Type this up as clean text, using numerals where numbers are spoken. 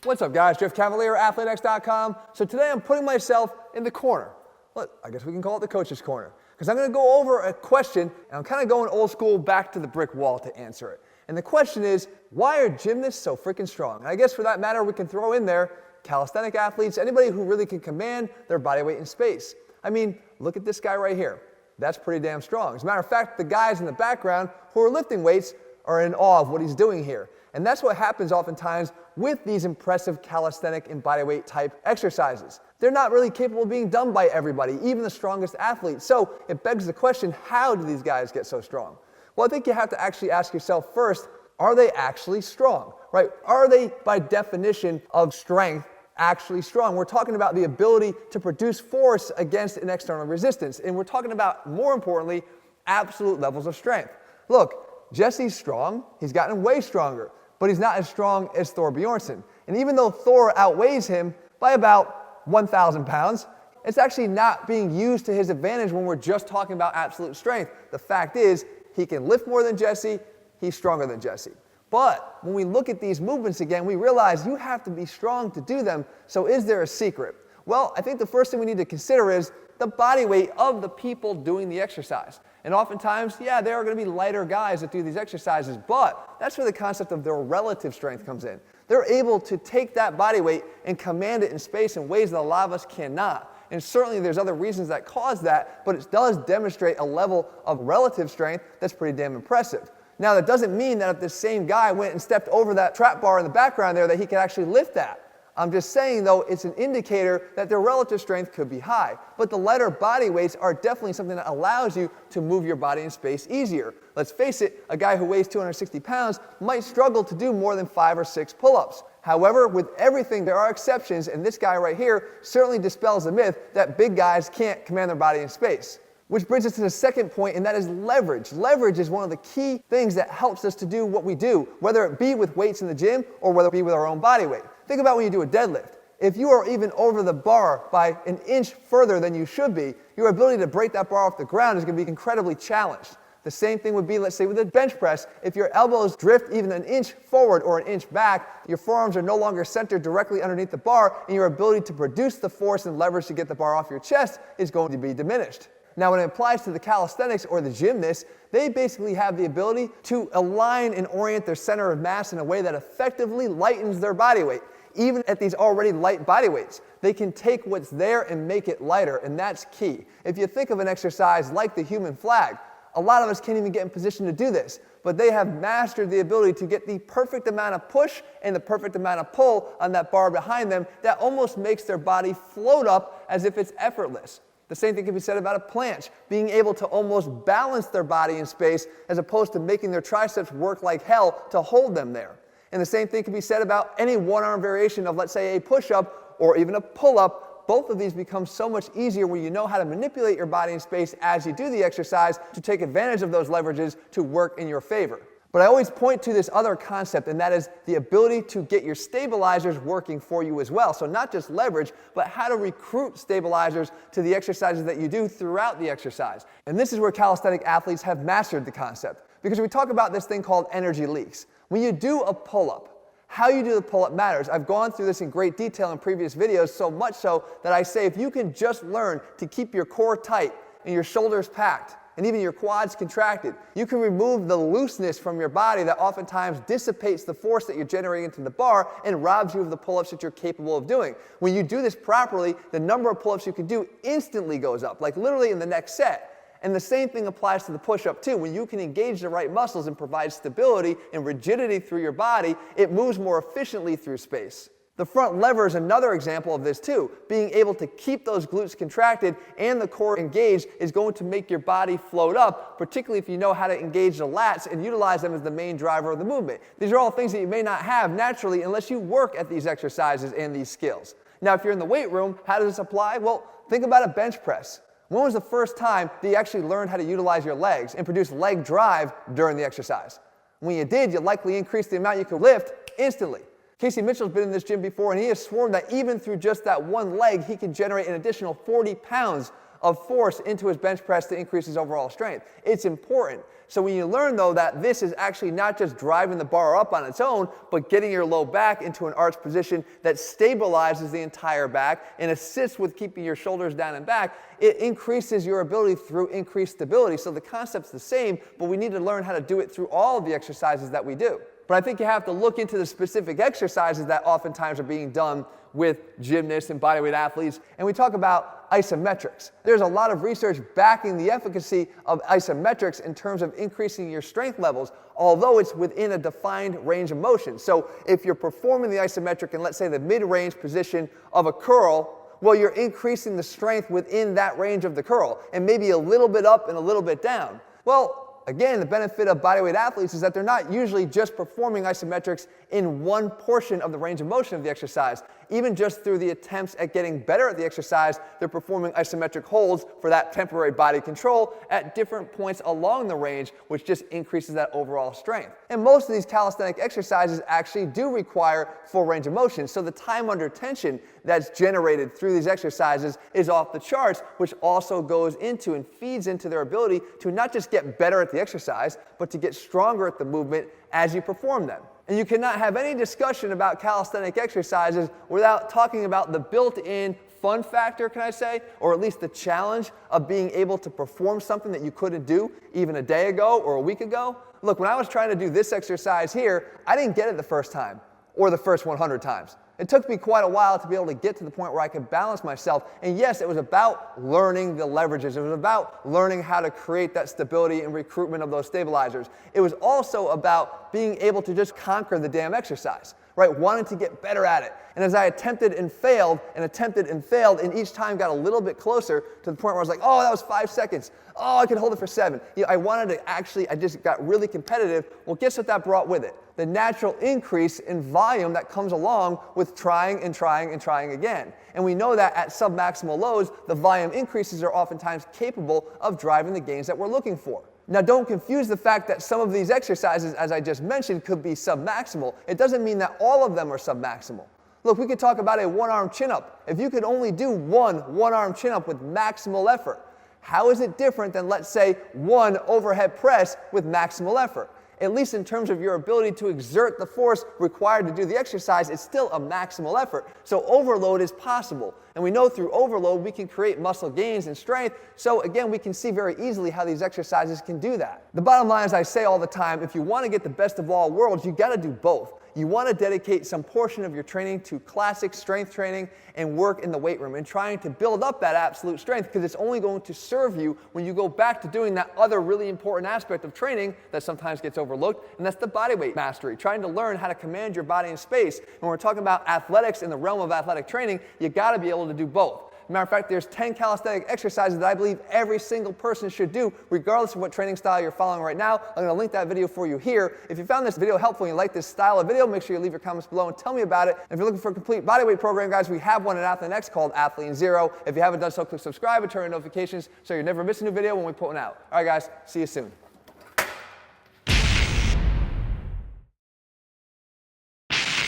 What's up, guys? Jeff Cavalier, ATHLEAN-X.com. So today I'm putting myself in the corner. Look, I guess we can call it the coach's corner. Because I'm going to go over a question, and I'm kind of going old school back to the brick wall to answer it. And the question is, why are gymnasts so freaking strong? And I guess for that matter, we can throw in there calisthenic athletes, anybody who really can command their body weight in space. I mean, look at this guy right here. That's pretty damn strong. As a matter of fact, the guys in the background who are lifting weights are in awe of what he's doing here. And that's what happens oftentimes with these impressive calisthenic and bodyweight type exercises. They're not really capable of being done by everybody, even the strongest athletes. So it begs the question, how do these guys get so strong? Well, I think you have to actually ask yourself first, are they actually strong, right? Are they, by definition of strength, actually strong? We're talking about the ability to produce force against an external resistance. And we're talking about, more importantly, absolute levels of strength. Look, Jesse's strong. He's gotten way stronger. But he's not as strong as Thor Bjornsson. And even though Thor outweighs him by about 1,000 pounds, it's actually not being used to his advantage when we're just talking about absolute strength. The fact is, he can lift more than Jesse, he's stronger than Jesse. But when we look at these movements again, we realize you have to be strong to do them. So is there a secret? Well, I think the first thing we need to consider is the body weight of the people doing the exercise. And oftentimes, yeah, there are going to be lighter guys that do these exercises, but that's where the concept of their relative strength comes in. They're able to take that body weight and command it in space in ways that a lot of us cannot. And certainly there's other reasons that cause that, but it does demonstrate a level of relative strength that's pretty damn impressive. Now, that doesn't mean that if this same guy went and stepped over that trap bar in the background there that he could actually lift that. I'm just saying, though, it's an indicator that their relative strength could be high. But the lighter body weights are definitely something that allows you to move your body in space easier. Let's face it, a guy who weighs 260 pounds might struggle to do more than 5 or 6 pull-ups. However, with everything, there are exceptions, and this guy right here certainly dispels the myth that big guys can't command their body in space. Which brings us to the second point, and that is leverage. Leverage is one of the key things that helps us to do what we do, whether it be with weights in the gym or whether it be with our own body weight. Think about when you do a deadlift. If you are even over the bar by an inch further than you should be, your ability to break that bar off the ground is going to be incredibly challenged. The same thing would be, let's say, with a bench press. If your elbows drift even an inch forward or an inch back, your forearms are no longer centered directly underneath the bar, and your ability to produce the force and leverage to get the bar off your chest is going to be diminished. Now, when it applies to the calisthenics or the gymnasts, they basically have the ability to align and orient their center of mass in a way that effectively lightens their body weight. Even at these already light body weights, they can take what's there and make it lighter, and that's key. If you think of an exercise like the human flag, a lot of us can't even get in position to do this, but they have mastered the ability to get the perfect amount of push and the perfect amount of pull on that bar behind them that almost makes their body float up as if it's effortless. The same thing can be said about a planche, being able to almost balance their body in space as opposed to making their triceps work like hell to hold them there. And the same thing can be said about any one-arm variation of, let's say, a push-up or even a pull-up. Both of these become so much easier when you know how to manipulate your body in space as you do the exercise to take advantage of those leverages to work in your favor. But I always point to this other concept, and that is the ability to get your stabilizers working for you as well. So not just leverage, but how to recruit stabilizers to the exercises that you do throughout the exercise. And this is where calisthenic athletes have mastered the concept. Because we talk about this thing called energy leaks. When you do a pull-up, how you do the pull-up matters. I've gone through this in great detail in previous videos, so much so that I say if you can just learn to keep your core tight and your shoulders packed, and even your quads contracted, you can remove the looseness from your body that oftentimes dissipates the force that you're generating into the bar and robs you of the pull-ups that you're capable of doing. When you do this properly, the number of pull-ups you can do instantly goes up, like literally in the next set. And the same thing applies to the push-up too. When you can engage the right muscles and provide stability and rigidity through your body, it moves more efficiently through space. The front lever is another example of this too. Being able to keep those glutes contracted and the core engaged is going to make your body float up, particularly if you know how to engage the lats and utilize them as the main driver of the movement. These are all things that you may not have naturally unless you work at these exercises and these skills. Now, if you're in the weight room, how does this apply? Well, think about a bench press. When was the first time that you actually learned how to utilize your legs and produce leg drive during the exercise? When you did, you likely increased the amount you could lift instantly. Casey Mitchell's been in this gym before, and he has sworn that even through just that one leg, he can generate an additional 40 pounds of force into his bench press to increase his overall strength. It's important. So when you learn, though, that this is actually not just driving the bar up on its own, but getting your low back into an arched position that stabilizes the entire back and assists with keeping your shoulders down and back, it increases your ability through increased stability. So the concept's the same, but we need to learn how to do it through all of the exercises that we do. But I think you have to look into the specific exercises that oftentimes are being done with gymnasts and bodyweight athletes, and we talk about isometrics. There's a lot of research backing the efficacy of isometrics in terms of increasing your strength levels, although it's within a defined range of motion. So if you're performing the isometric in, let's say, the mid-range position of a curl, well, you're increasing the strength within that range of the curl, and maybe a little bit up and a little bit down. Well, again, the benefit of bodyweight athletes is that they're not usually just performing isometrics in one portion of the range of motion of the exercise. Even just through the attempts at getting better at the exercise, they're performing isometric holds for that temporary body control at different points along the range, which just increases that overall strength. And most of these calisthenic exercises actually do require full range of motion, so the time under tension that's generated through these exercises is off the charts, which also goes into and feeds into their ability to not just get better at the exercise, but to get stronger at the movement as you perform them. And you cannot have any discussion about calisthenic exercises without talking about the built-in fun factor, can I say, or at least the challenge of being able to perform something that you couldn't do even a day ago or a week ago. Look, when I was trying to do this exercise here, I didn't get it the first time or the first 100 times. It took me quite a while to be able to get to the point where I could balance myself. And yes, it was about learning the leverages. It was about learning how to create that stability and recruitment of those stabilizers. It was also about being able to just conquer the damn exercise, right? Wanting to get better at it. And as I attempted and failed, and each time got a little bit closer to the point where I was like, oh, that was 5 seconds. Oh, I could hold it for 7. I wanted to I just got really competitive. Well, guess what that brought with it? The natural increase in volume that comes along with trying and trying and trying again. And we know that at submaximal loads, the volume increases are oftentimes capable of driving the gains that we're looking for. Now, don't confuse the fact that some of these exercises, as I just mentioned, could be submaximal. It doesn't mean that all of them are submaximal. Look, we could talk about a one-arm chin-up. If you could only do one-arm chin-up with maximal effort, how is it different than, let's say, one overhead press with maximal effort? At least in terms of your ability to exert the force required to do the exercise, it's still a maximal effort. So overload is possible. And we know through overload we can create muscle gains and strength. So again, we can see very easily how these exercises can do that. The bottom line, as I say all the time, if you want to get the best of all worlds, you got to do both. You want to dedicate some portion of your training to classic strength training and work in the weight room and trying to build up that absolute strength, because it's only going to serve you when you go back to doing that other really important aspect of training that sometimes gets overlooked, and that's the bodyweight mastery, trying to learn how to command your body in space. When we're talking about athletics in the realm of athletic training, you got to be able to do both. Matter of fact, there's 10 calisthenic exercises that I believe every single person should do, regardless of what training style you're following right now. I'm going to link that video for you here. If you found this video helpful and you like this style of video, make sure you leave your comments below and tell me about it. And if you're looking for a complete bodyweight program, guys, we have one at ATHLEAN-X called ATHLEAN-0. If you haven't done so, click subscribe and turn on notifications so you never miss a new video when we put one out. All right, guys, see you soon.